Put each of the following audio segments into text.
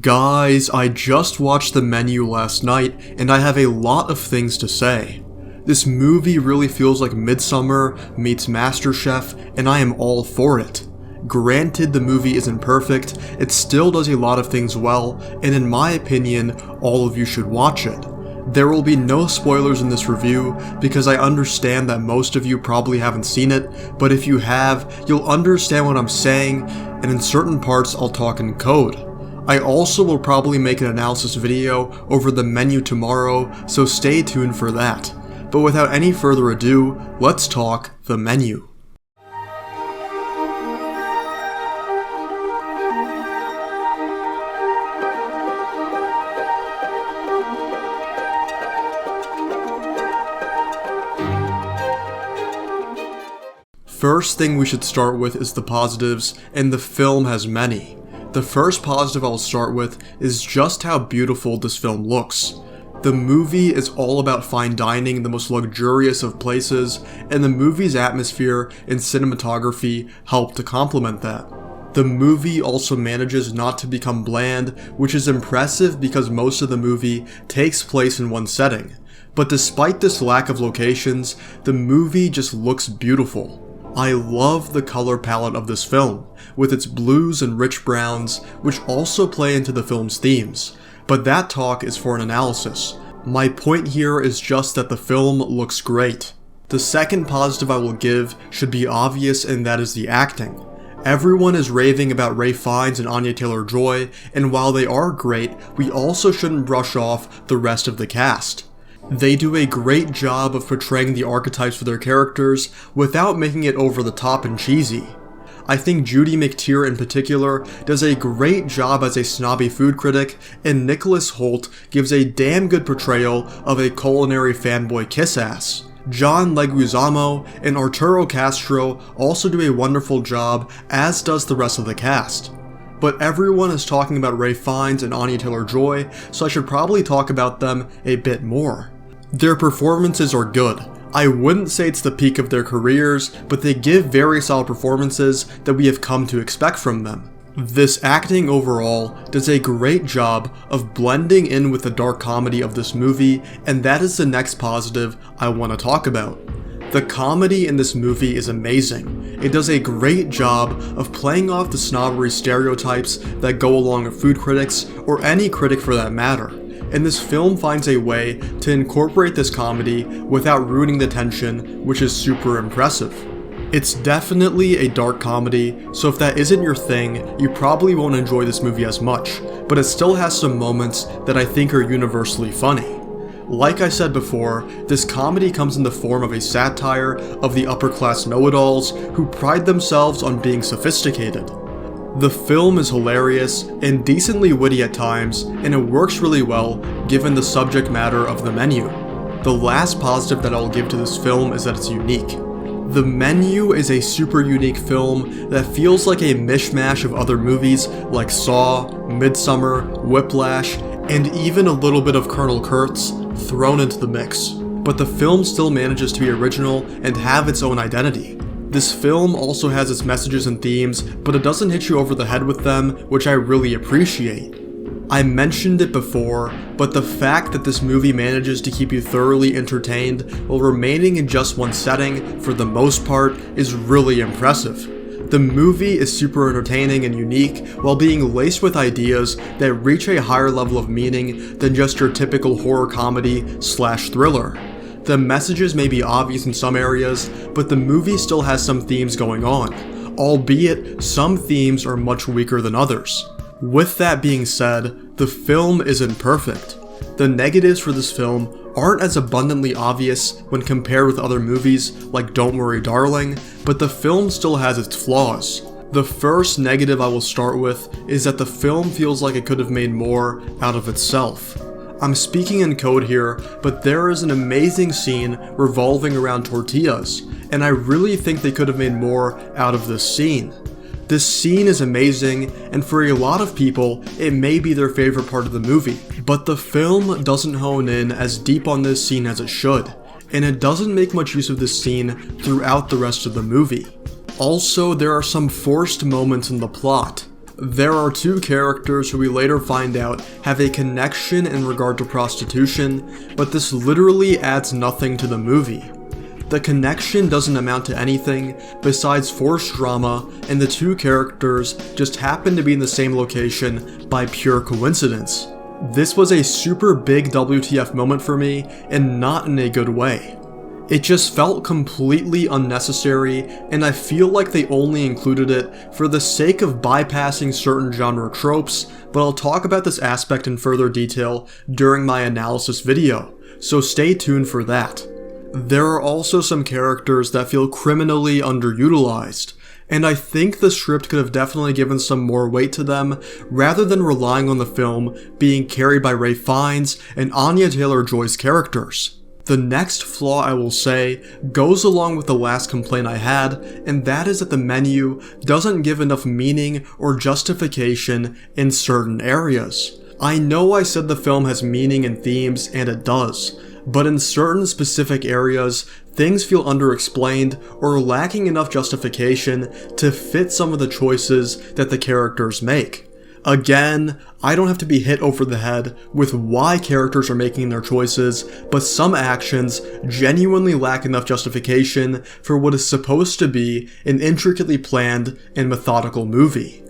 Guys, I just watched the menu last night, and I have a lot of things to say. This movie really feels like Midsummer meets MasterChef, and I am all for it. Granted, the movie isn't perfect, it still does a lot of things well, and in my opinion, all of you should watch it. There will be no spoilers in this review, because I understand that most of you probably haven't seen it, but if you have, you'll understand what I'm saying, and in certain parts I'll talk in code. I also will probably make an analysis video over the menu tomorrow, so stay tuned for that. But without any further ado, let's talk the menu. First thing we should start with is the positives, and the film has many. The first positive I'll start with is just how beautiful this film looks. The movie is all about fine dining in the most luxurious of places, and the movie's atmosphere and cinematography help to complement that. The movie also manages not to become bland, which is impressive because most of the movie takes place in one setting. But despite this lack of locations, the movie just looks beautiful. I love the color palette of this film, with its blues and rich browns, which also play into the film's themes, but that talk is for an analysis. My point here is just that the film looks great. The second positive I will give should be obvious, and that is the acting. Everyone is raving about Ralph Fiennes and Anya Taylor-Joy, and while they are great, we also shouldn't brush off the rest of the cast. They do a great job of portraying the archetypes for their characters without making it over the top and cheesy. I think Judy McTeer in particular does a great job as a snobby food critic, and Nicholas Hoult gives a damn good portrayal of a culinary fanboy kiss-ass. John Leguizamo and Arturo Castro also do a wonderful job, as does the rest of the cast. But everyone is talking about Ralph Fiennes and Anya Taylor-Joy, so I should probably talk about them a bit more. Their performances are good. I wouldn't say it's the peak of their careers, but they give very solid performances that we have come to expect from them. This acting overall does a great job of blending in with the dark comedy of this movie, and that is the next positive I want to talk about. The comedy in this movie is amazing. It does a great job of playing off the snobbery stereotypes that go along with food critics, or any critic for that matter. And this film finds a way to incorporate this comedy without ruining the tension, which is super impressive. It's definitely a dark comedy, so if that isn't your thing, you probably won't enjoy this movie as much, but it still has some moments that I think are universally funny. Like I said before, this comedy comes in the form of a satire of the upper-class know-it-alls who pride themselves on being sophisticated. The film is hilarious and decently witty at times, and it works really well given the subject matter of the menu. The last positive that I'll give to this film is that it's unique. The Menu is a super unique film that feels like a mishmash of other movies like Saw, Midsummer, Whiplash, and even a little bit of Colonel Kurtz thrown into the mix. But the film still manages to be original and have its own identity. This film also has its messages and themes, but it doesn't hit you over the head with them, which I really appreciate. I mentioned it before, but the fact that this movie manages to keep you thoroughly entertained while remaining in just one setting for the most part is really impressive. The movie is super entertaining and unique while being laced with ideas that reach a higher level of meaning than just your typical horror comedy / thriller. The messages may be obvious in some areas, but the movie still has some themes going on, albeit some themes are much weaker than others. With that being said, the film isn't perfect. The negatives for this film aren't as abundantly obvious when compared with other movies like Don't Worry Darling, but the film still has its flaws. The first negative I will start with is that the film feels like it could have made more out of itself. I'm speaking in code here, but there is an amazing scene revolving around tortillas, and I really think they could have made more out of this scene. This scene is amazing, and for a lot of people, it may be their favorite part of the movie, but the film doesn't hone in as deep on this scene as it should, and it doesn't make much use of this scene throughout the rest of the movie. Also, there are some forced moments in the plot. There are two characters who we later find out have a connection in regard to prostitution, but this literally adds nothing to the movie. The connection doesn't amount to anything besides forced drama, and the two characters just happen to be in the same location by pure coincidence. This was a super big WTF moment for me, and not in a good way. It just felt completely unnecessary, and I feel like they only included it for the sake of bypassing certain genre tropes, but I'll talk about this aspect in further detail during my analysis video, so stay tuned for that. There are also some characters that feel criminally underutilized, and I think the script could have definitely given some more weight to them, rather than relying on the film being carried by Ralph Fiennes and Anya Taylor-Joy's characters. The next flaw I will say goes along with the last complaint I had, and that is that the menu doesn't give enough meaning or justification in certain areas. I know I said the film has meaning and themes, and it does, but in certain specific areas, things feel underexplained or lacking enough justification to fit some of the choices that the characters make. Again, I don't have to be hit over the head with why characters are making their choices, but some actions genuinely lack enough justification for what is supposed to be an intricately planned and methodical movie.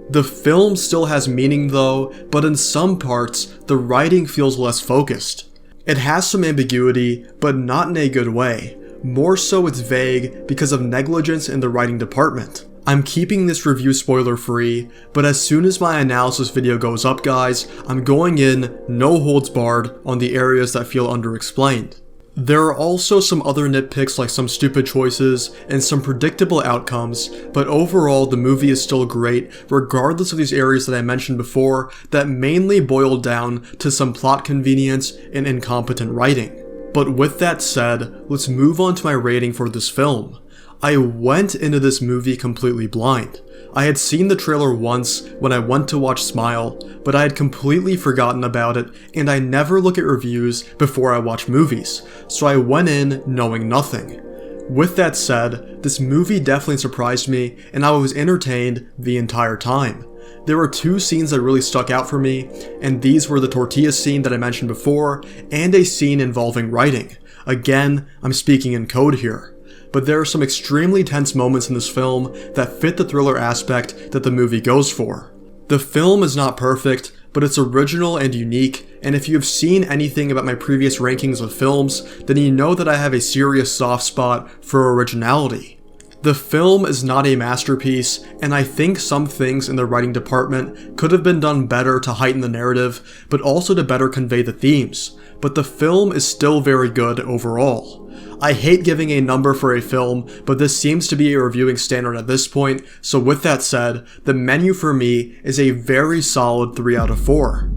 The film still has meaning though, but in some parts, the writing feels less focused. It has some ambiguity, but not in a good way. More so it's vague because of negligence in the writing department. I'm keeping this review spoiler free, but as soon as my analysis video goes up guys, I'm going in no holds barred on the areas that feel underexplained. There are also some other nitpicks like some stupid choices and some predictable outcomes, but overall the movie is still great regardless of these areas that I mentioned before that mainly boil down to some plot convenience and incompetent writing. But with that said, let's move on to my rating for this film. I went into this movie completely blind. I had seen the trailer once when I went to watch Smile, but I had completely forgotten about it, and I never look at reviews before I watch movies, so I went in knowing nothing. With that said, this movie definitely surprised me, and I was entertained the entire time. There were two scenes that really stuck out for me, and these were the tortilla scene that I mentioned before, and a scene involving writing. Again, I'm speaking in code here. But there are some extremely tense moments in this film that fit the thriller aspect that the movie goes for. The film is not perfect, but it's original and unique, and if you have seen anything about my previous rankings of films, then you know that I have a serious soft spot for originality. The film is not a masterpiece, and I think some things in the writing department could have been done better to heighten the narrative, but also to better convey the themes, but the film is still very good overall. I hate giving a number for a film, but this seems to be a reviewing standard at this point, so with that said, the menu for me is a very solid 3 out of 4.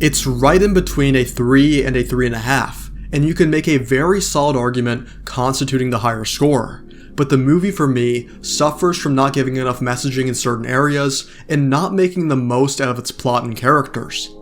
It's right in between a 3 and a 3.5, and you can make a very solid argument constituting the higher score. But the movie for me suffers from not giving enough messaging in certain areas and not making the most out of its plot and characters.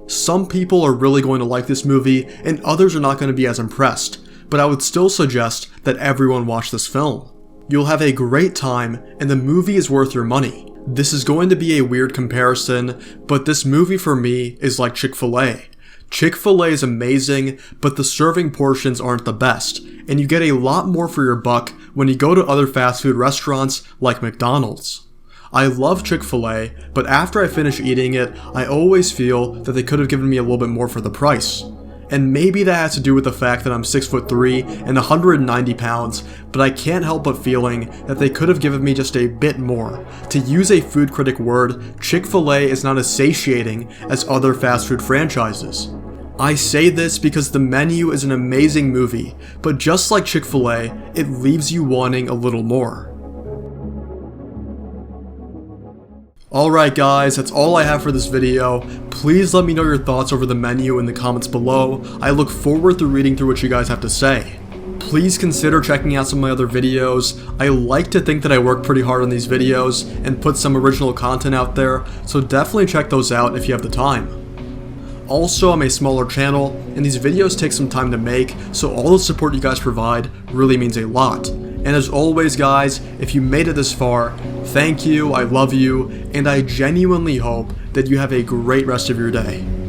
Some people are really going to like this movie and others are not going to be as impressed, but I would still suggest that everyone watch this film. You'll have a great time and the movie is worth your money. This is going to be a weird comparison, but this movie for me is like Chick-fil-A. Chick-fil-A is amazing, but the serving portions aren't the best, and you get a lot more for your buck when you go to other fast food restaurants like McDonald's. I love Chick-fil-A, but after I finish eating it, I always feel that they could have given me a little bit more for the price. And maybe that has to do with the fact that I'm 6'3" and 190 pounds, but I can't help but feeling that they could have given me just a bit more. To use a food critic word, Chick-fil-A is not as satiating as other fast food franchises. I say this because the menu is an amazing movie, but just like Chick-fil-A, it leaves you wanting a little more. Alright guys, that's all I have for this video. Please let me know your thoughts over the menu in the comments below. I look forward to reading through what you guys have to say. Please consider checking out some of my other videos. I like to think that I work pretty hard on these videos and put some original content out there, so definitely check those out if you have the time. Also, I'm a smaller channel, and these videos take some time to make, so all the support you guys provide really means a lot. And as always guys, if you made it this far, thank you, I love you, and I genuinely hope that you have a great rest of your day.